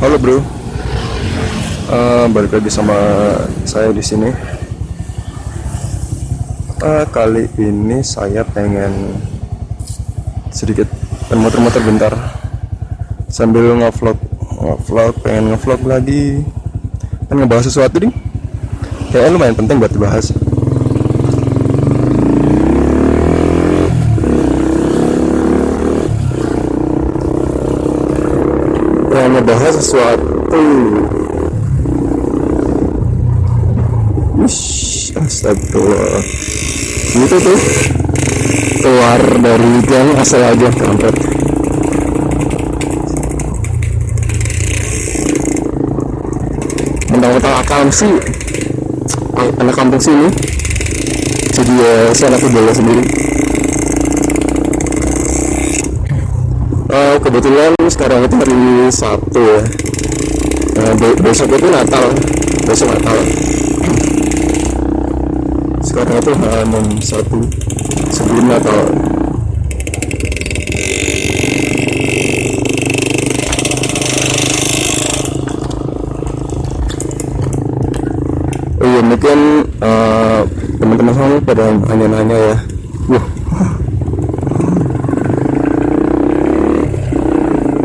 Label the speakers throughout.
Speaker 1: Halo bro, balik lagi sama saya di sini. Kali ini saya pengen sedikit muter-muter bentar sambil ngevlog, pengen ngevlog lagi, pengen ngebahas sesuatu nih. Kayaknya lumayan penting buat dibahas. Pengen ngebahas sesuatu. Astagfirullah. Gitu tuh keluar dari gang asal aja kampret. Mentang-mentang akal sih anak kampung sini, jadi ya saya anak bola sendiri. Kebetulan sekarang itu hari Sabtu ya. Besok itu Natal, sekarang itu H-1 sebelum Natal. Oh iya, mungkin teman-teman semua pada nanya-nanya ya,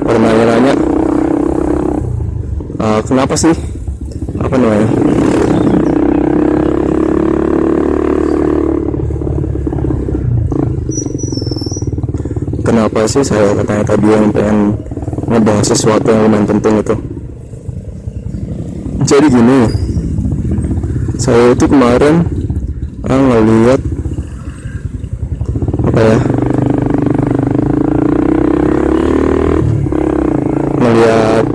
Speaker 1: pada nanya-nanya kenapa sih apa namanya kenapa sih saya katanya tadi yang pengen ngebahas sesuatu yang lumayan penting itu. Jadi gini, saya itu kemarin ngeliat apa ya, ngeliat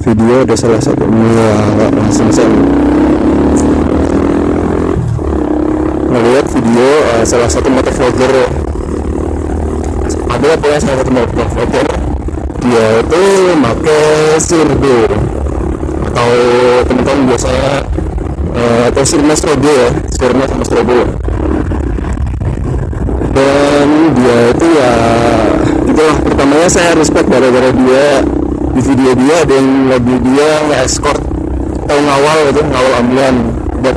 Speaker 1: video ada salah satu nggak langsung saya ngeliat video salah satu motovlogger. Ada pokoknya salah satu motovlogger, dia itu pakai Sirbo atau teman-teman biasanya atau Sirma Strobo ya, Sirma sama Strobo. Dan dia itu ya itulah, pertamanya saya respect gara-gara dia di video dia ada yang lagi dia nge-escort atau ngawal ambulan buat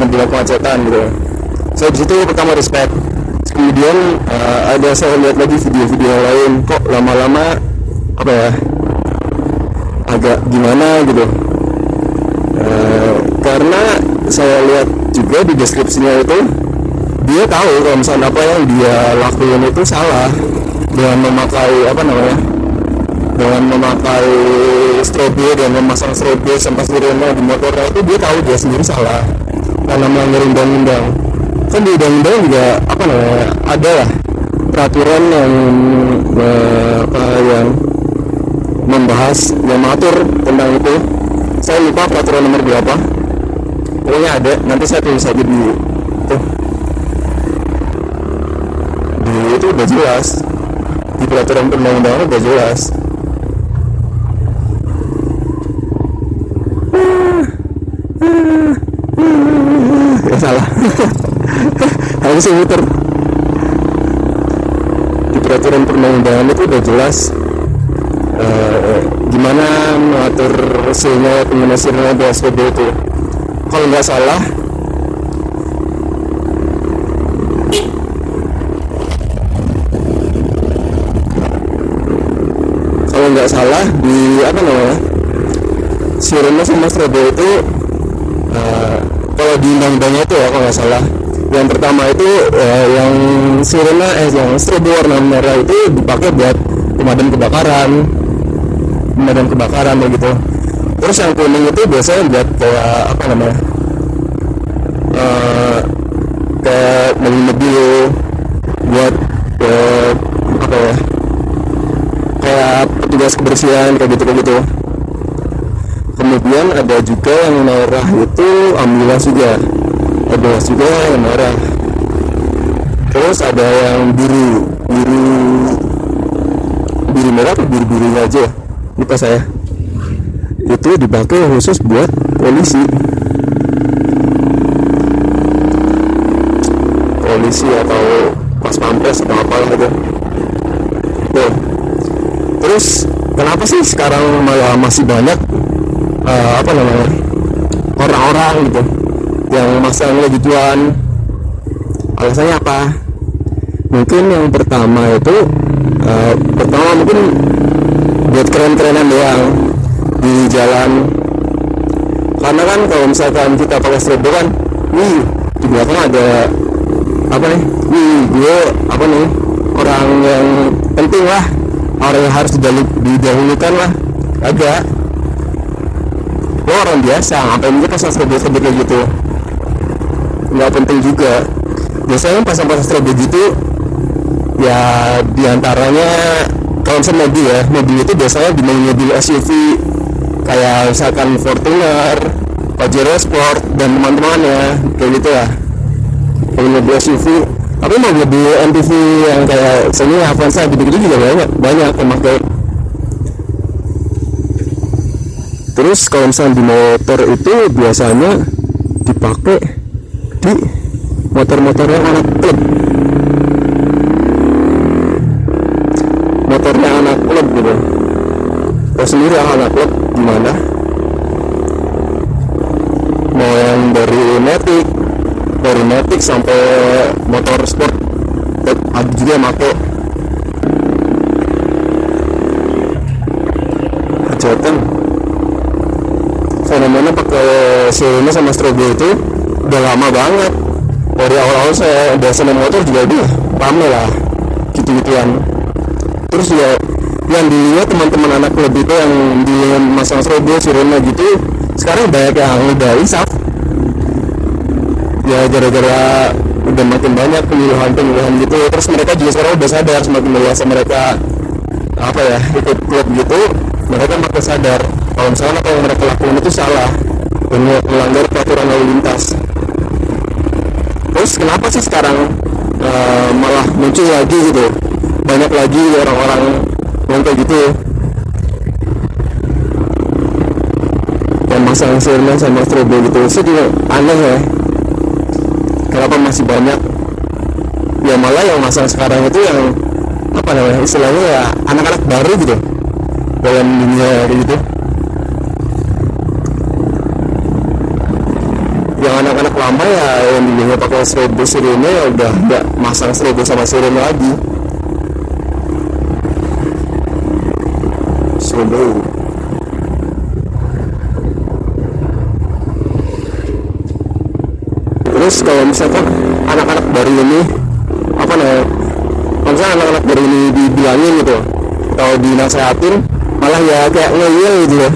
Speaker 1: ngebilang kemacetan gitu. Saya di situ pertama respect. Kemudian ada saya lihat lagi video-video lain, kok lama-lama apa ya, agak gimana gitu. Karena saya lihat juga di deskripsinya itu dia tahu kalau misalnya apa yang dia lakuin itu salah, dengan memakai strobo dan memasang strobo sampai sirene di motornya, itu dia tahu dia sendiri salah karena melanggar undang-undang. Kan di undang-undang juga ada lah peraturan yang membahas, yang mengatur tentang itu. Saya lupa peraturan nomor berapa, pokoknya ada, nanti saya tulis aja di itu udah jelas, di peraturan perundang-undangan udah jelas. Ya salah harus muter. Di peraturan perundang-undangan itu udah jelas gimana mengatur hasilnya penyelesaian PSBB itu. Kalau nggak salah di sirene sama strobo itu kalau di undang-undangnya itu ya, kalau nggak salah yang pertama itu yang sirene yang strobo warna merah itu dipakai buat pemadam kebakaran begitu. Terus yang kuning itu biasanya buat kayak kayak mobil buat kayak petugas kebersihan kayak gitu. Kemudian ada juga yang merah itu ambulans juga yang merah. Terus ada yang biru merah atau biru aja, lupa saya. Itu dipakai khusus buat polisi atau pas pampres atau apa gitu. Terus kenapa sih sekarang malah masih banyak apa namanya orang-orang gitu yang masang gituan? Alasannya apa? Mungkin yang pertama itu mungkin buat keren-kerenan doang di jalan. Karena kan kalau misalkan kita pakai strobo kan, nih di belakang ada apa nih? Gue apa nih? Orang yang penting lah, orang yang harus didahulukan lah. Agak gue orang biasa, ngapain gue pasang strobo kayak gitu? Nggak penting juga. Biasanya pasang-pasang strobo gitu ya diantaranya kalau misalnya mobil itu biasanya di mobil SUV kayak misalkan Fortuner, Pajero Sport dan teman-temannya kayak gitu lah, mobil SUV. Tapi mobil MPV yang kayak Xenia, Avanza gitu-gitu juga banyak yang pakai. Terus kalau misalnya di motor itu biasanya dipakai di motor-motor yang anak klub, motornya anak klub gitu. Kalau sendiri anak klub gimana? Mau yang dari Matic sampai motor sport ada juga yang pakai. Hajatan fenomena pakai sirene sama strobo itu udah lama banget. Dari awal-awal saya udah seneng motor juga udah rame lah gitu-gituan. Terus ya yang dilihat teman-teman anak klub itu yang di masang strobo sirene gitu, sekarang banyak yang udah isap ya, gara-gara udah makin banyak pemilihan gitu. Terus mereka juga sekarang udah sadar, semakin dewasa mereka apa ya ikut klub gitu, mereka makin sadar kalau misalnya apa yang mereka lakukan itu salah, melanggar peraturan lalu lintas. Terus kenapa sih sekarang malah muncul lagi gitu, banyak lagi orang-orang yang kayak gitu yang masang sirene sama strobo gitu? Sih juga aneh ya, kenapa masih banyak ya, malah yang masang sekarang itu yang apa namanya istilahnya ya anak-anak baru gitu dalam dunia gitu. Yang anak-anak lama ya yang dulunya pakai strobo sirene ya udah nggak masang strobo sama sirene lagi. Strobo. Terus kalau misalkan anak-anak baru ini apa namanya, kalau misalkan anak-anak baru ini dibilangin gitu, kalau dinasehatin malah ya kayak ngeyel gitu ya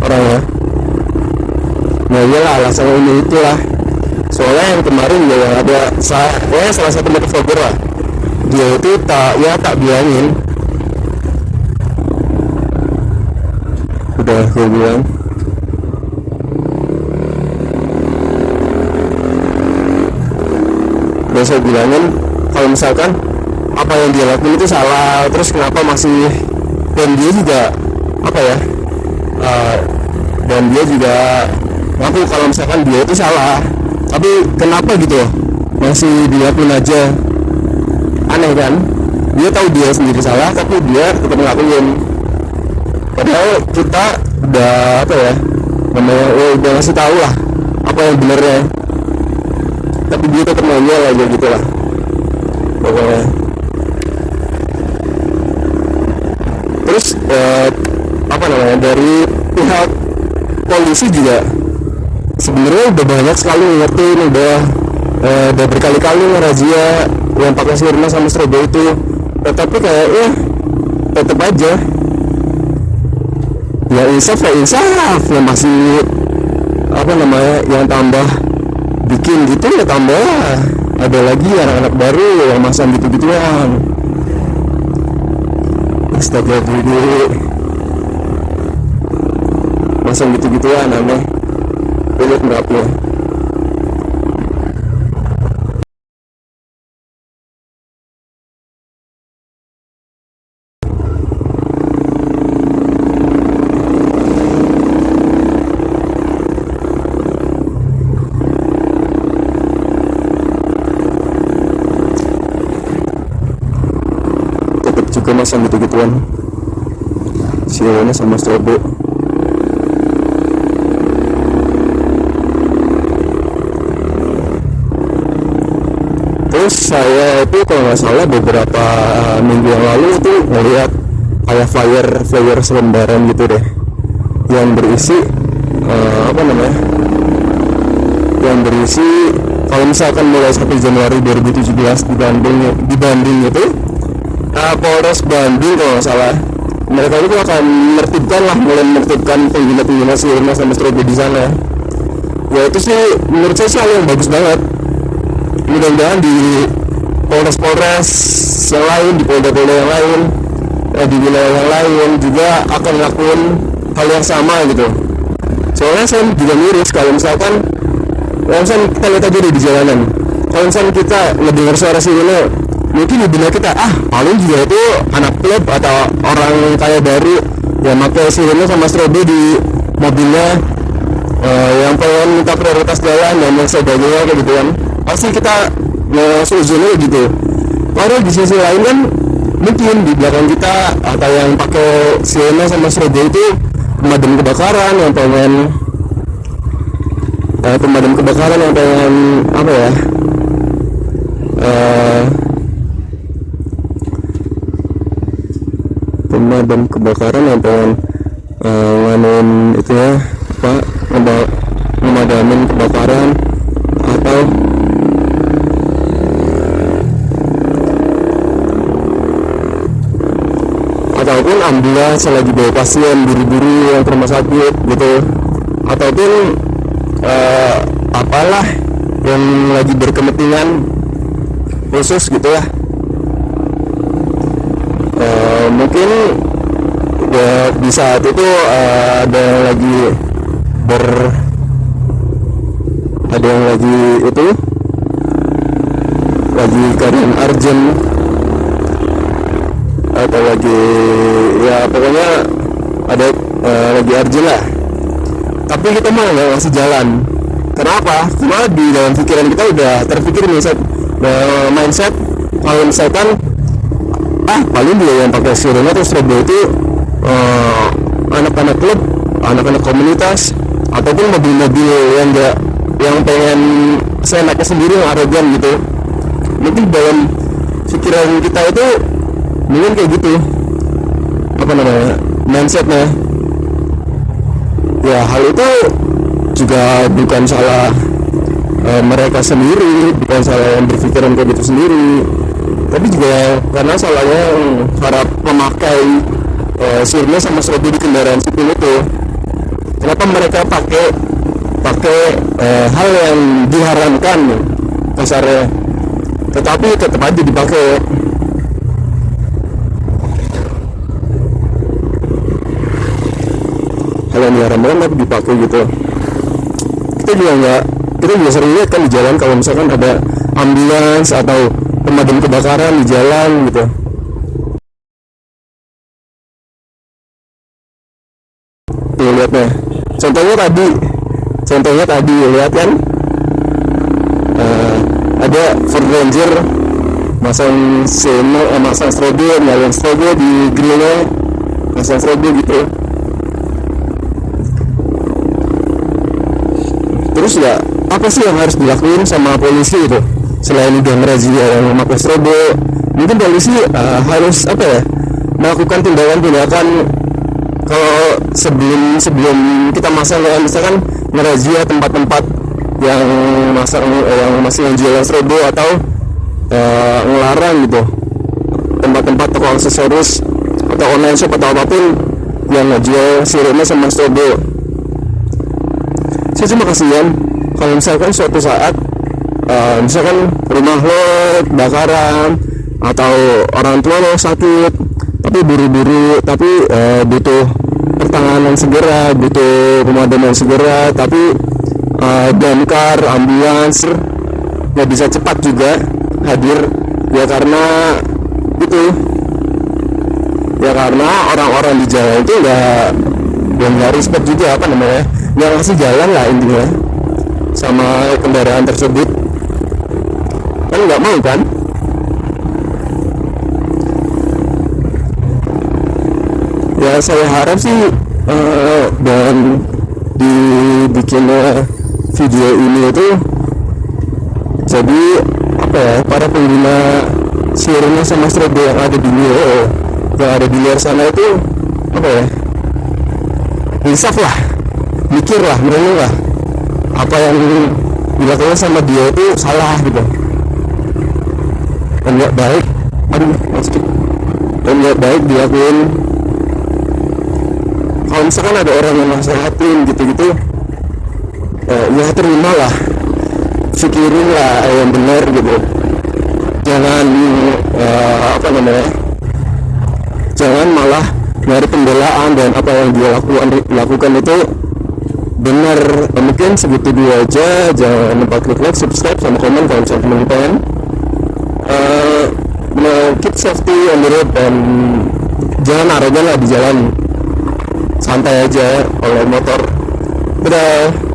Speaker 1: orangnya. Nah iyalah alasannya ini itulah. Soalnya yang kemarin ya yang ada salah satu motovlogger lah, dia itu tak bilangin, udah gue bilang udah saya bilangin kalau misalkan apa yang dia lakuin itu salah. Terus kenapa masih, dan dia juga apa ya dan dia juga ngaku kalau misalkan dia itu salah, tapi kenapa gitu loh masih dilakuin aja. Aneh kan, dia tahu dia sendiri salah tapi dia tetap ngelakuin, padahal kita udah apa ya namanya udah ngasih tahu lah apa yang benernya, tapi dia tetap ngeyel aja gitu lah pokoknya. Terus apa namanya dari pihak polisi juga sebenarnya udah banyak sekali ngertiin, udah berkali-kali razia yang pakai sirene sama strobo itu, tetapi kayaknya tetap aja ya insaf ya masih apa namanya yang tambah bikin gitu ya, tambah ada lagi anak-anak baru yang masang gitu-gituan. Astaga dulu masang gitu-gituan aneh. Lihat berapa tetap juga masang gitu-gituan. sirene sama strobo. Terus saya itu kalau nggak salah beberapa minggu yang lalu itu ngeliat kayak flyer selembaran gitu deh, yang berisi apa namanya, yang berisi kalau misalkan mulai 1 Januari 2017 dibanding itu Polres Bandung kalau nggak salah, mereka itu akan mulai menertibkan pengguna sirene sama strobo di sana. Ya itu sih menurut saya sih hal yang bagus banget. Mudah-mudahan di Polres yang lain, di Polda-Polda yang lain, di wilayah yang lain juga akan melakukan hal yang sama gitu. Soalnya saya juga miris kalau misalkan kita lihat aja di jalanan, kalau misalkan kita ngedengar suara sirene, mungkin di benak kita paling juga itu anak klub atau orang kaya baru yang pakai sirene sama strobo di mobilnya, yang pengen minta prioritas jalan dan lain sebagainya kayak gitu kan. Pasti kita solusinya gitu. Kalau di sisi lain kan mungkin di belakang kita atau yang pakai sirene sama strobo itu pemadam kebakaran yang pengen pemadam kebakaran yang pengen nganuin itu ya, memadamin kebakaran ataupun ambulans lagi bawa pasien buru-buru yang ke rumah sakit gitu, ataupun apalah yang lagi berkepentingan khusus gitu ya. Mungkin ya di saat itu ada yang lagi keadaan urgent atau lagi ya pokoknya ada lagi urgent lah, tapi kita mau nggak ngasih jalan. Kenapa? Karena di dalam pikiran kita udah terpikir mindset kalau misalkan paling dia yang pakai sirene atau strobo itu anak-anak klub, anak-anak komunitas, ataupun mobil-mobil yang pengen seenaknya sendiri, yang arogan gitu. Mungkin dalam pikiran kita itu mungkin kayak gitu mindsetnya. Ya hal itu juga bukan salah mereka sendiri, bukan salah yang berpikiran kayak gitu sendiri, tapi juga karena salahnya para pemakai sirene sama strobo di kendaraan sipil itu. Kenapa mereka pakai hal yang diharamkan kasarnya, tetapi tetap aja dipakai. Hal yang diharamkan tapi dipakai gitu. Kita juga sering lihat kan di jalan kalau misalkan ada ambulans atau pemadam kebakaran di jalan gitu. Tuh lihatnya. Contohnya tadi lihat kan, ada Ford Ranger masang strobo, nyalain strobo di grillnya, masang strobo gitu. Terus ya apa sih yang harus dilakuin sama polisi itu selain udah merazia yang memakai strobo? Mungkin polisi harus melakukan tindakan kalau sebelum kita masang, misalkan merazia tempat-tempat yang masih jualan strobo atau ngelarang gitu tempat-tempat toko aksesoris atau online shop atau apapun yang ngejual sirene sama strobo. Saya cuma kasihan kalau misalkan suatu saat misalkan rumah lo kebakaran atau orang tua lo sakit tapi buru-buru, tapi butuh pertolongan segera, butuh pemadaman segera, tapi damkar, ambulans nggak bisa cepat juga hadir, ya karena orang-orang di jalan itu nggak respect juga nggak ngasih jalan lah intinya sama kendaraan tersebut, kan nggak mau kan. Ya saya harap sih dan dibikinnya video ini itu jadi apa ya, para pengguna Sirena sama Strobo yang ada di luar sana itu apa ya, insaf lah, mikir lah, merenung lah, apa yang dilakukan sama dia itu salah gitu dan nggak baik. Dan nggak baik dilakuin. Kalau misalkan ada orang yang nasehatin gitu-gitu, ya terima lah, pikirin lah yang benar gitu. Jangan jangan malah nyari pembelaan dan apa yang dia lakukan itu benar. Mungkin segitu dulu aja. Jangan lupa klik like, subscribe, sama komen kalau misalnya teman pengen keep safety on the road dan jangan arogan lah di jalan, santai aja kalau motor. Dadah.